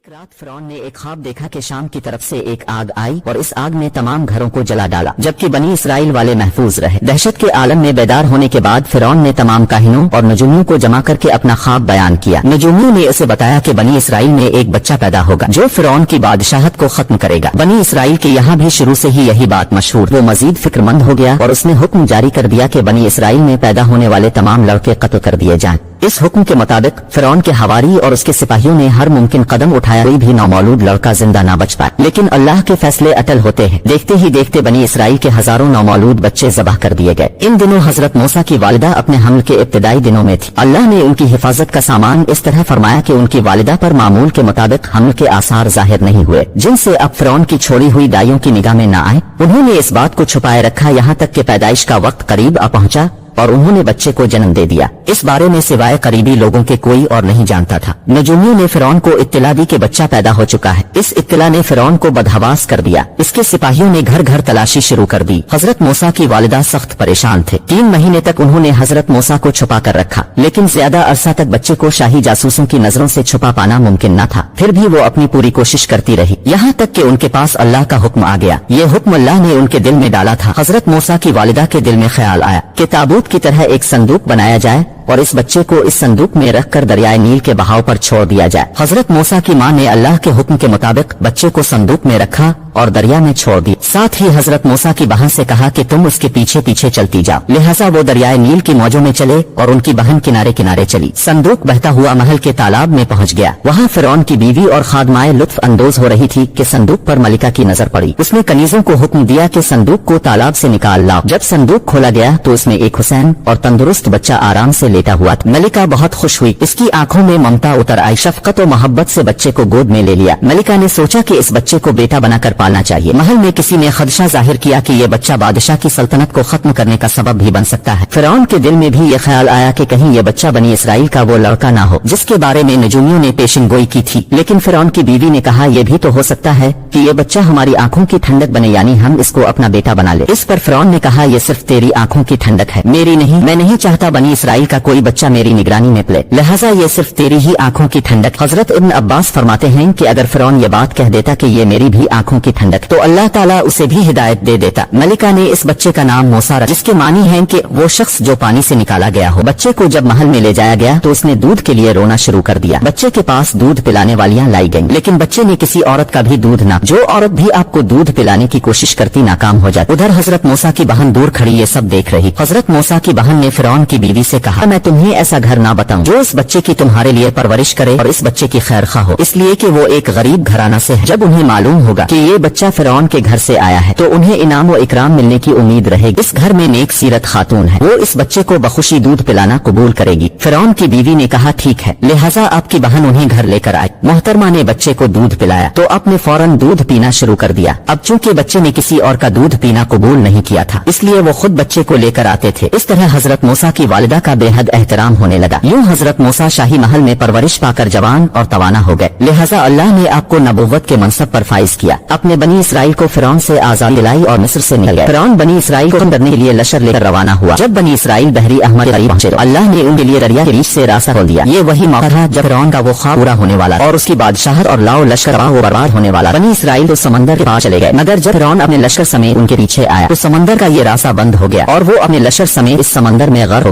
ایک رات فرعون نے ایک خواب دیکھا کہ شام کی طرف سے ایک آگ آئی اور اس آگ نے تمام گھروں کو جلا ڈالا جبکہ بنی اسرائیل والے محفوظ رہے۔ دہشت کے عالم میں بیدار ہونے کے بعد فرعون نے تمام کاہنوں اور نجومیوں کو جمع کر کے اپنا خواب بیان کیا۔ نجومیوں نے اسے بتایا کہ بنی اسرائیل میں ایک بچہ پیدا ہوگا جو فرعون کی بادشاہت کو ختم کرے گا۔ بنی اسرائیل کے یہاں بھی شروع سے ہی یہی بات مشہور۔ وہ مزید فکر مند ہو گیا اور اس نے حکم جاری کر دیا کہ بنی اسرائیل میں پیدا ہونے والے تمام لڑکے قتل کر دیے جائیں۔ اس حکم کے مطابق فرعون کے حواری اور اس کے سپاہیوں نے ہر ممکن قدم اٹھایا، کوئی بھی نومولود لڑکا زندہ نہ بچ پائے، لیکن اللہ کے فیصلے اٹل ہوتے ہیں۔ دیکھتے ہی دیکھتے بنی اسرائیل کے ہزاروں نومولود بچے ذبح کر دیے گئے۔ ان دنوں حضرت موسیٰ کی والدہ اپنے حمل کے ابتدائی دنوں میں تھی۔ اللہ نے ان کی حفاظت کا سامان اس طرح فرمایا کہ ان کی والدہ پر معمول کے مطابق حمل کے آثار ظاہر نہیں ہوئے، جن سے اب فرعون کی چھوڑی ہوئی دائیوں کی نگاہ میں نہ آئے۔ انہوں نے اس بات کو چھپائے رکھا یہاں تک کہ پیدائش کا وقت قریب آ پہنچا اور انہوں نے بچے کو جنم دے دیا۔ اس بارے میں سوائے قریبی لوگوں کے کوئی اور نہیں جانتا تھا۔ نجومیوں نے فرعون کو اطلاع دی کہ بچہ پیدا ہو چکا ہے۔ اس اطلاع نے فرعون کو بدحواس کر دیا۔ اس کے سپاہیوں نے گھر گھر تلاشی شروع کر دی۔ حضرت موسیٰ کی والدہ سخت پریشان تھے۔ 3 مہینے تک انہوں نے حضرت موسیٰ کو چھپا کر رکھا، لیکن زیادہ عرصہ تک بچے کو شاہی جاسوسوں کی نظروں سے چھپا پانا ممکن نہ تھا۔ پھر بھی وہ اپنی پوری کوشش کرتی رہی، یہاں تک کہ ان کے پاس اللہ کا حکم آ گیا۔ یہ حکم اللہ نے ان کے دل میں ڈالا تھا۔ حضرت موسیٰ کی والدہ کے دل میں خیال آیا کہ تابوت کی طرح ایک صندوق بنایا جائے اور اس بچے کو اس صندوق میں رکھ کر دریائے نیل کے بہاؤ پر چھوڑ دیا جائے۔ حضرت موسیٰ کی ماں نے اللہ کے حکم کے مطابق بچے کو صندوق میں رکھا اور دریا میں چھوڑ دی۔ ساتھ ہی حضرت موسیٰ کی بہن سے کہا کہ تم اس کے پیچھے پیچھے چلتی جاؤ۔ لہٰذا وہ دریائے نیل کی موجوں میں چلے اور ان کی بہن کنارے کنارے چلی۔ صندوق بہتا ہوا محل کے تالاب میں پہنچ گیا۔ وہاں فرعون کی بیوی اور خادمائیں لطف اندوز ہو رہی تھی کہ صندوق پر ملکہ کی نظر پڑی۔ اس نے کنیزوں کو حکم دیا کہ صندوق کو تالاب سے نکال لاؤ۔ جب صندوق کھولا گیا تو اس میں ایک حسین اور تندرست بچہ آرام سے لیٹا ہوا تھا۔ ملکہ بہت خوش ہوئی، اس کی آنکھوں میں ممتا اتر آئی۔ شفقت و محبت سے بچے کو گود میں لے لیا۔ ملکہ نے سوچا کہ اس بچے کو بیٹا بنا کر پالنا چاہیے۔ محل میں کسی نے خدشہ ظاہر کیا کہ یہ بچہ بادشاہ کی سلطنت کو ختم کرنے کا سبب بھی بن سکتا ہے۔ فرعون کے دل میں بھی یہ خیال آیا کہ کہیں یہ بچہ بنی اسرائیل کا وہ لڑکا نہ ہو جس کے بارے میں نجومیوں نے پیشن گوئی کی تھی۔ لیکن فرعون کی بیوی نے کہا یہ بھی تو ہو سکتا ہے کہ یہ بچہ ہماری آنکھوں کی ٹھنڈک بنے، یعنی ہم اس کو اپنا بیٹا بنا لے۔ اس پر فرعون نے کہا یہ صرف تیری آنکھوں کی ٹھنڈک ہے، میری نہیں۔ میں نہیں چاہتا بنی اسرائیل کا کوئی بچہ میری نگرانی میں پلے، لہٰذا یہ صرف تیری ہی آنکھوں کی ٹھنڈک۔ حضرت ابن عباس فرماتے ہیں کہ اگر فرعون یہ بات کہہ دیتا کہ یہ میری بھی آنکھوں کی ٹھنڈک تو اللہ تعالیٰ اسے بھی ہدایت دے دیتا۔ ملکہ نے اس بچے کا نام موسیٰ رکھا، جس کے معنی ہیں کہ وہ شخص جو پانی سے نکالا گیا ہو۔ بچے کو جب محل میں لے جایا گیا تو اس نے دودھ کے لیے رونا شروع کر دیا۔ بچے کے پاس دودھ پلانے والیاں لائی گئیں، لیکن بچے نے کسی عورت کا بھی دودھ نہ۔ جو عورت بھی آپ کو دودھ پلانے کی کوشش کرتی ناکام ہو جاتی۔ ادھر حضرت موسیٰ کی بہن دور کھڑی یہ سب دیکھ رہی۔ حضرت موسیٰ کی بہن نے فرعون کی بیوی سے کہا میں تمہیں ایسا گھر نہ بتاؤں جو اس بچے کی تمہارے لیے پرورش کرے اور اس بچے کی خیر خواہ ہو، اس لیے کہ وہ ایک غریب گھرانہ سے ہے۔ جب انہیں معلوم ہوگا کہ یہ بچہ فرعون کے گھر سے آیا ہے تو انہیں انعام و اکرام ملنے کی امید رہے گی۔ اس گھر میں نیک سیرت خاتون ہے، وہ اس بچے کو بخوشی دودھ پلانا قبول کرے گی۔ فرعون کی بیوی نے کہا ٹھیک ہے، لہٰذا آپ کی بہن انہیں گھر لے کر آئی۔ محترمہ نے بچے کو دودھ پلایا تو آپ نے فوراً دودھ پینا شروع کر دیا۔ اب چونکہ بچے نے کسی اور کا دودھ پینا قبول نہیں کیا تھا، اس لیے وہ خود بچے کو لے کر آتے تھے۔ اس طرح حضرت موسیٰ کی والدہ کا بے حد احترام ہونے لگا۔ یوں حضرت موسیٰ شاہی محل میں پرورش پا کر جوان اور توانا ہو گئے، لہٰذا اللہ نے آپ کو نبوت کے منصب پر فائز کیا۔ اپنے بنی اسرائیل کو فرعون سے آزادی دلائی اور مصر سے نکل گئے۔ فرعون بنی اسرائیل کو ختم کرنے کے لیے لشکر لے کر روانہ ہوا۔ جب بنی اسرائیل بحری احمر کے قریب پہنچے تو اللہ نے ان کے لیے دریا کے بیچ سے راستہ کھول دیا۔ یہ وہی موقع تھا جب فرعون کا وہ خواب پورا ہونے والا اور اس کی بادشاہت اور لاؤ لشکر تباہ و برباد ہونے والا۔ بنی اسرائیل تو سمندر کے پاس چلے گئے، مگر جب فرعون اپنے لشکر سمیت ان کے پیچھے آیا تو سمندر کا یہ راستہ بند ہو گیا اور وہ اپنے لشکر سمیت اس سمندر میں غرق ہو گیا۔